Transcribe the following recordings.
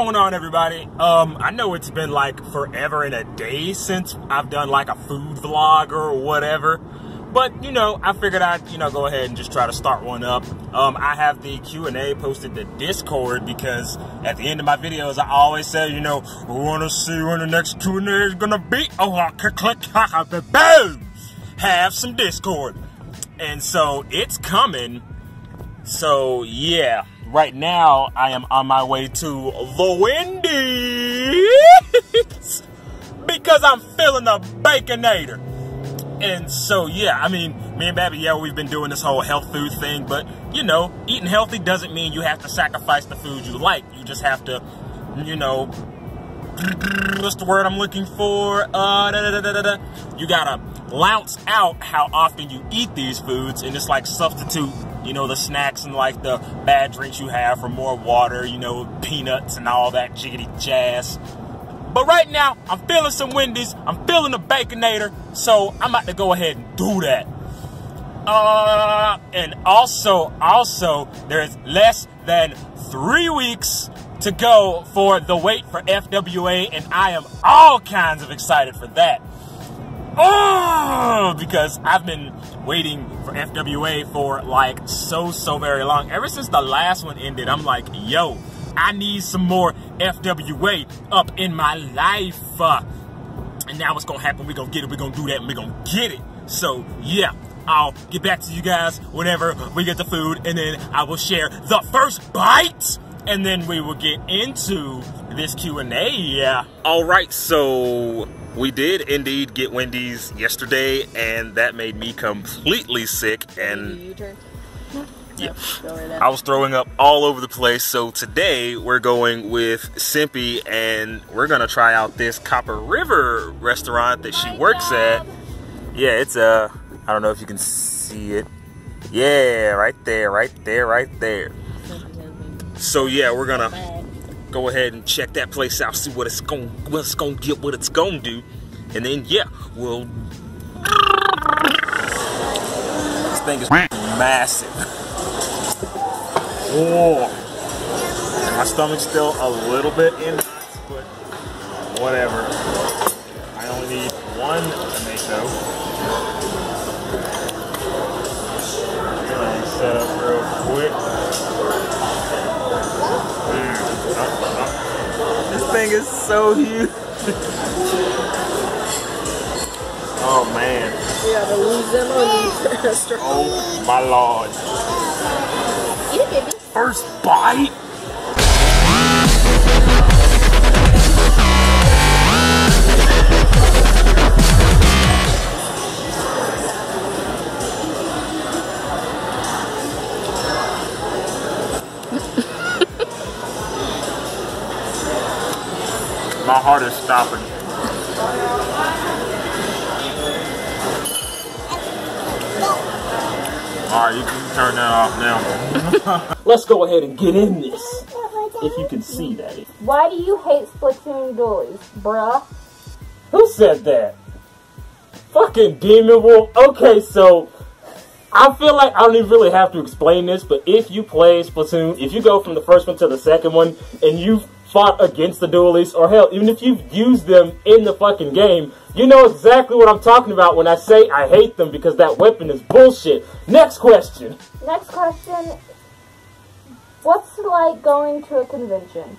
going on, everybody? I know it's been like forever and a day since I've done like a food vlog or whatever, but you know, I figured I'd go ahead and just try to start one up. I have the Q&A posted to Discord because at the end of my videos I always say, we want to see when the next Q&A is gonna be. Oh, click, boom! Have some Discord, and so it's coming. So yeah. Right now, I am on my way to the Wendy's because I'm feeling the Baconator. And so, yeah, I mean, me and Babby, yeah, we've been doing this whole health food thing, but, eating healthy doesn't mean you have to sacrifice the food you like. You just have to, what's the word I'm looking for? You gotta lounce out how often you eat these foods and just like substitute the snacks and like the bad drinks you have for more water, peanuts and all that jiggity jazz. But right now, I'm feeling some Wendy's, I'm feeling the Baconator, so I'm about to go ahead and do that. And also, there's less than 3 weeks to go for the wait for FWA, and I am all kinds of excited for that. Oh, because I've been waiting for FWA for like so very long. Ever since the last one ended, I'm like, yo, I need some more FWA up in my life. And now what's gonna happen? We're gonna get it, we're gonna do that, and we're gonna get it. So yeah, I'll get back to you guys whenever we get the food, and then I will share the first bite, and then we will get into this Q&A. Yeah. All right, so we did indeed get Wendy's yesterday, and that made me completely sick, and yeah, I was throwing up all over the place. So today we're going with Senpai, and we're gonna try out this Copper River restaurant that she works at. Yeah, it's I don't know if you can see it. Yeah, right there. So yeah, we're gonna go ahead and check that place out, see what it's gonna do, and then yeah, we'll. This thing is massive. Oh, and my stomach's still a little bit in, but whatever. I only need one tomato. Let me set up real quick. This thing is so huge. Oh man. You gotta lose them on these restaurants. Oh my lord. Eat it, baby. First bite. My heart is stopping. Alright, you can turn that off now. Let's go ahead and get in this. If you can see that. Why do you hate Splatoon dualies, bruh? Who said that? Fucking Demon Wolf. Okay, so I feel like I don't even really have to explain this, but if you play Splatoon, if you go from the first one to the second one, and you've fought against the dualies, or hell, even if you've used them in the fucking game, you know exactly what I'm talking about when I say I hate them, because that weapon is bullshit. Next question. Next question. What's it like going to a convention?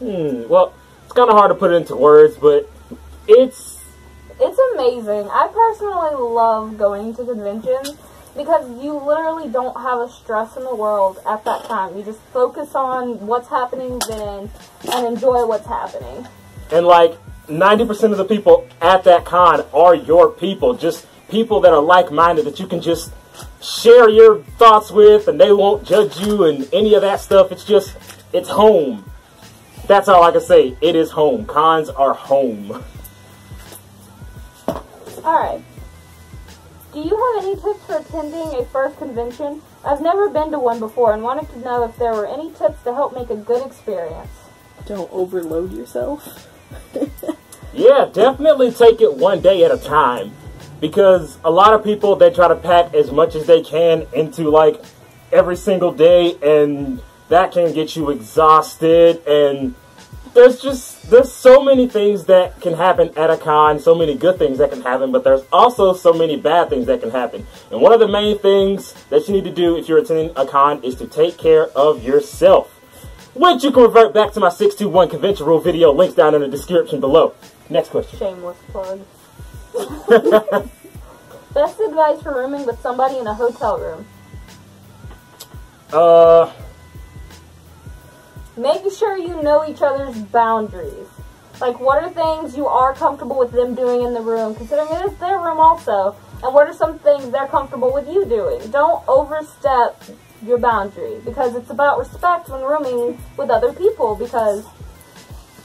Well, it's kind of hard to put it into words, but it's amazing. I personally love going to conventions because you literally don't have a stress in the world at that time. You just focus on what's happening then and enjoy what's happening. And like 90% of the people at that con are your people, just people that are like-minded that you can just share your thoughts with, and they won't judge you and any of that stuff. It's home. That's all I can say. It is home. Cons are home. Alright. Do you have any tips for attending a first convention? I've never been to one before and wanted to know if there were any tips to help make a good experience. Don't overload yourself. Yeah, definitely take it one day at a time. Because a lot of people, they try to pack as much as they can into like every single day, and that can get you exhausted, and there's so many things that can happen at a con, so many good things that can happen, but there's also so many bad things that can happen. And one of the main things that you need to do if you're attending a con is to take care of yourself, which you can revert back to my 621 convention rule video, links down in the description below. Next question. Shameless plug. Best advice for rooming with somebody in a hotel room? Making sure you know each other's boundaries. Like, what are things you are comfortable with them doing in the room, considering it is their room also, and what are some things they're comfortable with you doing? Don't overstep your boundary, because it's about respect when rooming with other people, because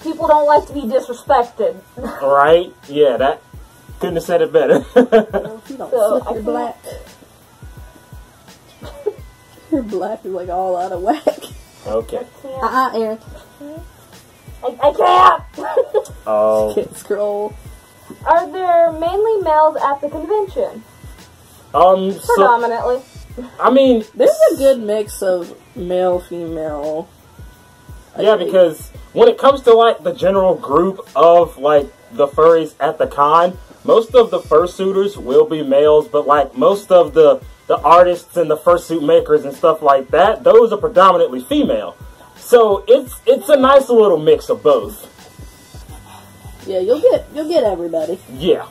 people don't like to be disrespected. Right? Yeah, that couldn't have said it better. You're black. Your black is like all out of whack. Okay. Aaron. I can't! Oh. Can't scroll. Are there mainly males at the convention? Predominantly. I mean, there's a good mix of male, female. Yeah, because when it comes to, like, the general group of, like, the furries at the con, most of the fursuiters will be males, but, like, most of the artists and the fursuit makers and stuff like that, those are predominantly female. So it's a nice little mix of both. Yeah, you'll get everybody. Yeah.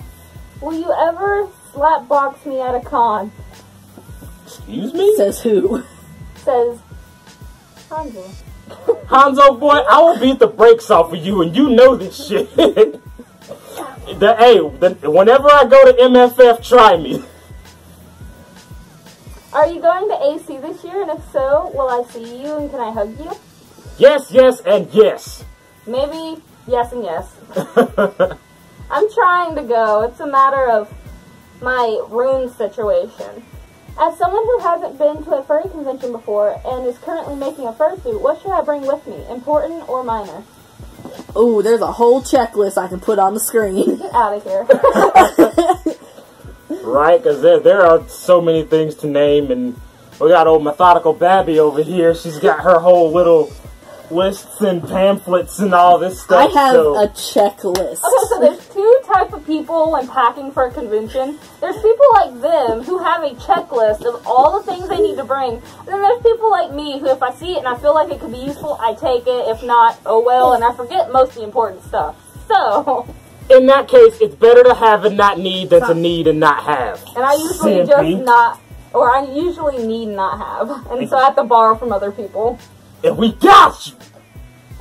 Will you ever slapbox me at a con? Excuse me? Says who? Says Hanzo. Hanzo boy, I will beat the brakes off of you, and you know this shit. Whenever I go to MFF, try me. Are you going to AC this year, and if so, will I see you, and can I hug you? Yes, yes, and yes. Maybe yes and yes. I'm trying to go. It's a matter of my room situation. As someone who hasn't been to a furry convention before and is currently making a fursuit, what should I bring with me? Important or minor? Ooh, there's a whole checklist I can put on the screen. Get out of here. Right, because there are so many things to name, and we got old methodical Babby over here. She's got her whole little lists and pamphlets and all this stuff. I have a checklist. Okay, so there's two types of people when packing for a convention. There's people like them who have a checklist of all the things they need to bring. And then there's people like me who, if I see it and I feel like it could be useful, I take it. If not, oh well, and I forget most of the important stuff. So in that case, it's better to have and not need than to need and not have. And I usually I usually need not have. And so I have to borrow from other people. And we got you!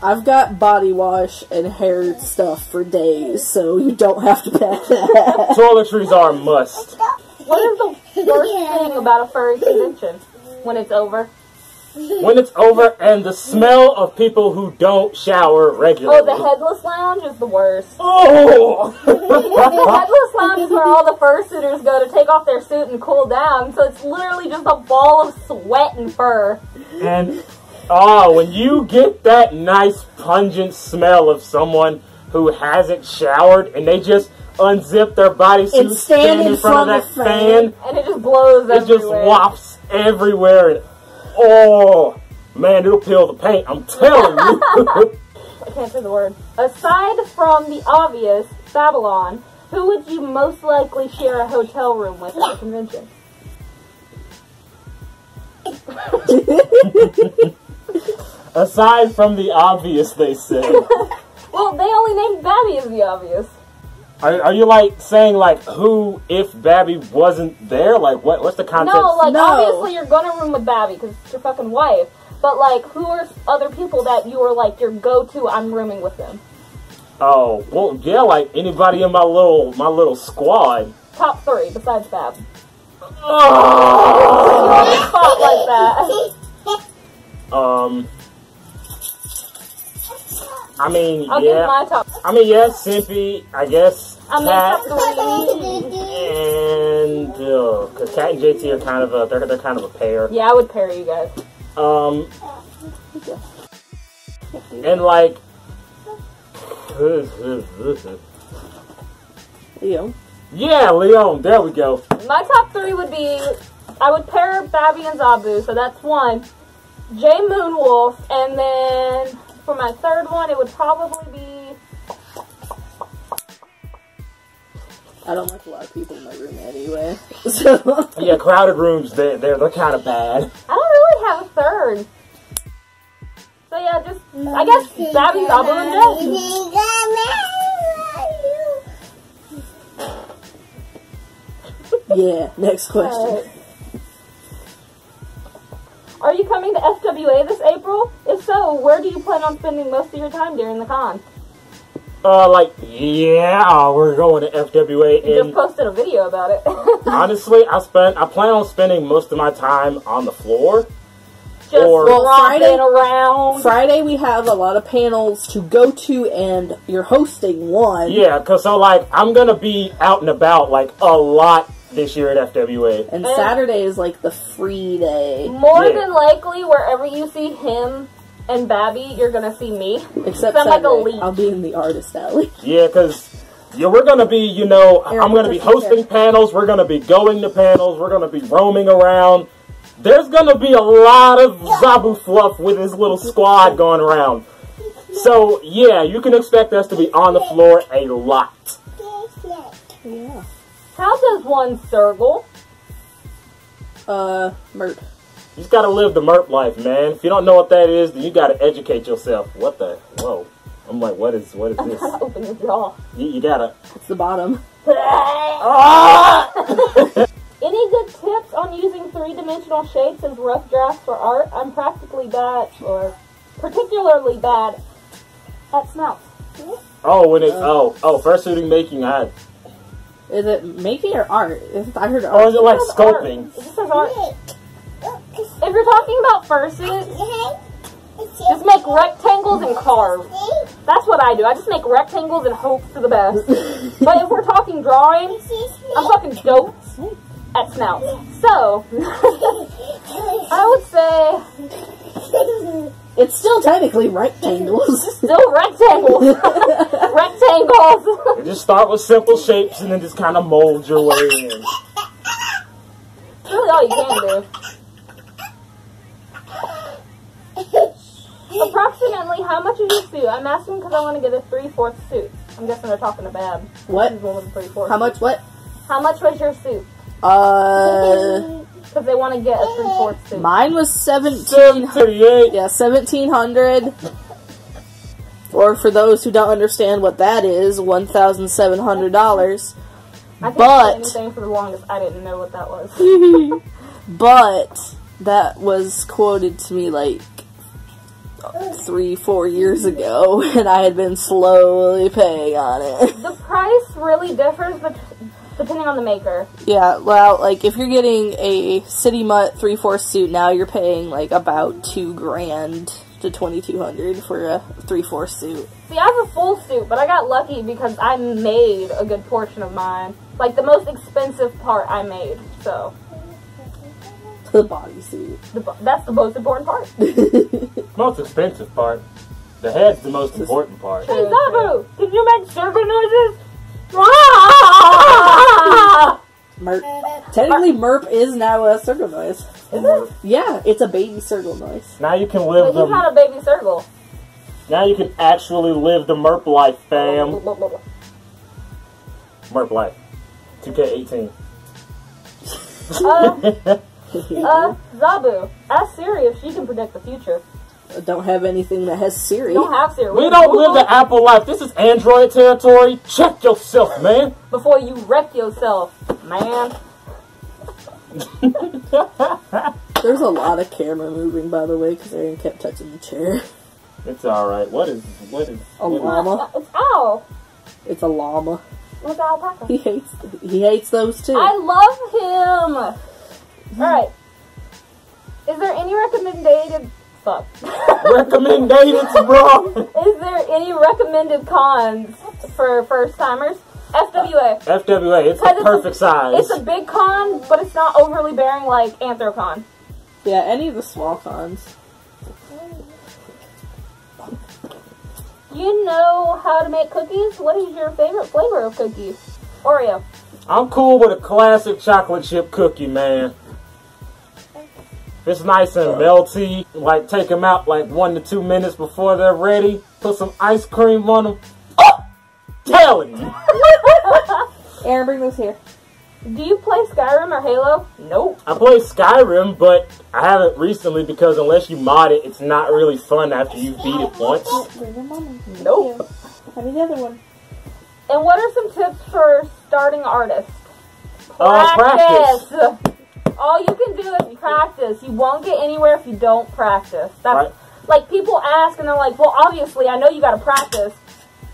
I've got body wash and hair stuff for days, so you don't have to pack that. Toiletries are a must. What is the worst thing about a furry convention when it's over? When it's over and the smell of people who don't shower regularly. Oh, the headless lounge is the worst. Oh! The headless lounge is where all the fursuiters go to take off their suit and cool down, so it's literally just a ball of sweat and fur. And when you get that nice pungent smell of someone who hasn't showered and they just unzip their bodysuit and stand in front of that fan, and it just blows everywhere. It just wafts everywhere. And, oh, man, it'll peel the paint, I'm telling you. I can't say the word. Aside from the obvious, Babylon, who would you most likely share a hotel room with at the convention? Aside from the obvious, they said. Well, they only named Babby as the obvious. Are you, like, saying, like, who, if Babby wasn't there? Like, what's the context? No, like, obviously you're gonna room with Babby, because it's your fucking wife. But, like, who are other people that you are, like, your go-to, I'm rooming with them? Oh, well, yeah, like, anybody in my little squad. Top 3, besides Bab. Oh! Spot like that. I mean, I'll give my top. I mean, yes, Senpai, I guess. I'm Cat, top 3. and because Cat and JT are kind of they're kind of a pair. Yeah, I would pair you guys. And like, Leon. Yeah, Leon. There we go. My top 3 would be, I would pair Babby and Zabu, so that's 1. Jay Moonwolf, and then for my third one, it would probably be... I don't like a lot of people in my room anyway. So Yeah, crowded rooms, they're kind of bad. I don't really have a third. So yeah, just, I guess, Zabu, Zabu, and Jay. yeah, next question. Alright. Are you coming to FWA this April? If so, where do you plan on spending most of your time during the con? Yeah, we're going to FWA. You just posted a video about it. Honestly, I plan on spending most of my time on the floor. Just Friday around. Friday we have a lot of panels to go to, and you're hosting one. Yeah, cause I'm gonna be out and about a lot this year at FWA. And Saturday is like the free day. More than likely, wherever you see him and Babby, you're gonna see me. Except I'm like a Saturday, leech. I'll be in the artist alley. Yeah, cause we're gonna be, I'm gonna be hosting panels. We're gonna be going to panels. We're gonna be roaming around. There's gonna be a lot of Zabu fluff with his little squad going around. So yeah, you can expect us to be on the floor a lot. Yeah. How does one Sergal? Merp. You just gotta live the merp life, man. If you don't know what that is, then you gotta educate yourself. What the? Whoa. I'm like, what is this? Open your jaw. You gotta. It's the bottom. Any good tips on using three-dimensional shapes as rough drafts for art? I'm particularly bad at snouts. Oh, when it's first suiting making, Is it making or art? I heard art. or is it like It says sculpting? art. It just says art. If you're talking about fursuit, just make rectangles and carve. That's what I do. I just make rectangles and hope for the best. But if we're talking drawing, I'm fucking dope at snouts. So, I would say It's still technically rectangles. still rectangles. Rectangles. You just start with simple shapes and then just kind of mold your way in. That's really all you can do. Approximately how much is your suit? I'm asking because I want to get a 3/4 suit. I'm guessing they're talking to Bab. What? She's one with a 3/4. How much? What? How much was your suit? Because they want to get a 3/4 suit. Mine was 738. Yeah, 1,700. Or for those who don't understand what that is, $1,700. I think But anything for the longest, I didn't know what that was. but that was quoted to me like 3-4 years ago, and I had been slowly paying on it. The price really differs depending on the maker. Yeah, well, like if you're getting a City Mutt 3/4 suit now, you're paying like about $2,000 to $2,200 for a 3/4 suit. See, I have a full suit, but I got lucky because I made a good portion of mine. Like the most expensive part I made, so. The bodysuit. That's the most important part. Most expensive part. The head's the most important part. Hey, Zabu! Did you make circle noises? Merp. Technically, Merp is now a circle noise. Is it? Yeah, it's a baby circle noise. Now you can But live he's not a baby circle. Now you can actually live the merp life, fam. Merp life. 2K18. Zabu, ask Siri if she can predict the future. I don't have anything that has Siri. We don't have Siri. We don't live the Apple life. This is Android territory. Check yourself, man. Before you wreck yourself, man. There's a lot of camera moving, by the way, because Aaron kept touching the chair. It's alright. What is A llama. It's owl. It's a llama. It's alpaca. He hates those too. I love him. Alright. Is there any recommended... Fuck. Recommendated, bro. Is there any recommended cons for first-timers? FWA. FWA, it's the perfect size. It's a big con, but it's not overly bearing like Anthrocon. Yeah, any of the small cons. You know how to make cookies? What is your favorite flavor of cookies? Oreo. I'm cool with a classic chocolate chip cookie, man. If it's nice and melty, like take them out like 1 to 2 minutes before they're ready. Put some ice cream on them. Oh! Telling you. Aaron, bring this here. Do you play Skyrim or Halo? Nope. I play Skyrim, but I haven't recently because unless you mod it, it's not really fun after you beat it once. Bring your mama. Nope. I need the other one. And what are some tips for starting artists? Practice. All you can do is practice. You won't get anywhere if you don't practice. That's Right. like people ask and they're like, well, obviously, I know you got to practice.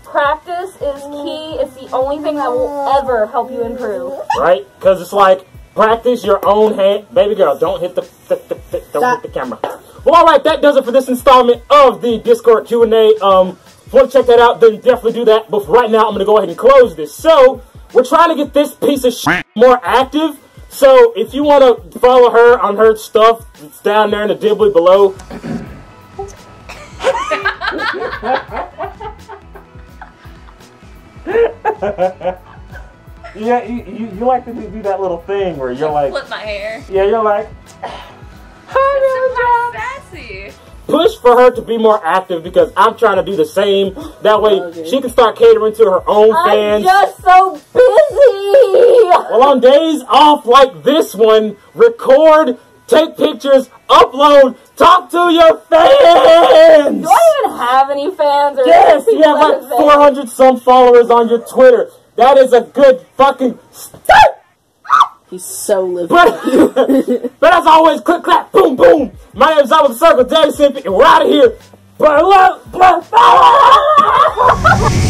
Practice is key. It's the only thing that will ever help you improve. Right? Because it's like, practice your own hand. Baby girl, don't hit the camera. Well, alright, that does it for this installment of the Discord Q&A. If you want to check that out, then definitely do that. But for right now, I'm going to go ahead and close this. So, we're trying to get this piece of shit more active. So, if you want to follow her on her stuff, it's down there in the dibbly below. Yeah, you like to do that little thing where you're like... Flip my hair. Yeah, you're like... Hi, sassy. Push for her to be more active because I'm trying to do the same. That way she can start catering to her own fans. I'm just so busy! Well, on days off like this one, record, take pictures, upload, talk to your fans! Do I even have any fans? Or Yes, you have like 400 some followers on your Twitter. That is a good fucking start! He's so living. But as always, click, clap, boom, boom. My name is ZabuTheSergal, Daddy Senpai, and we're out of here. Blah, blah, blah.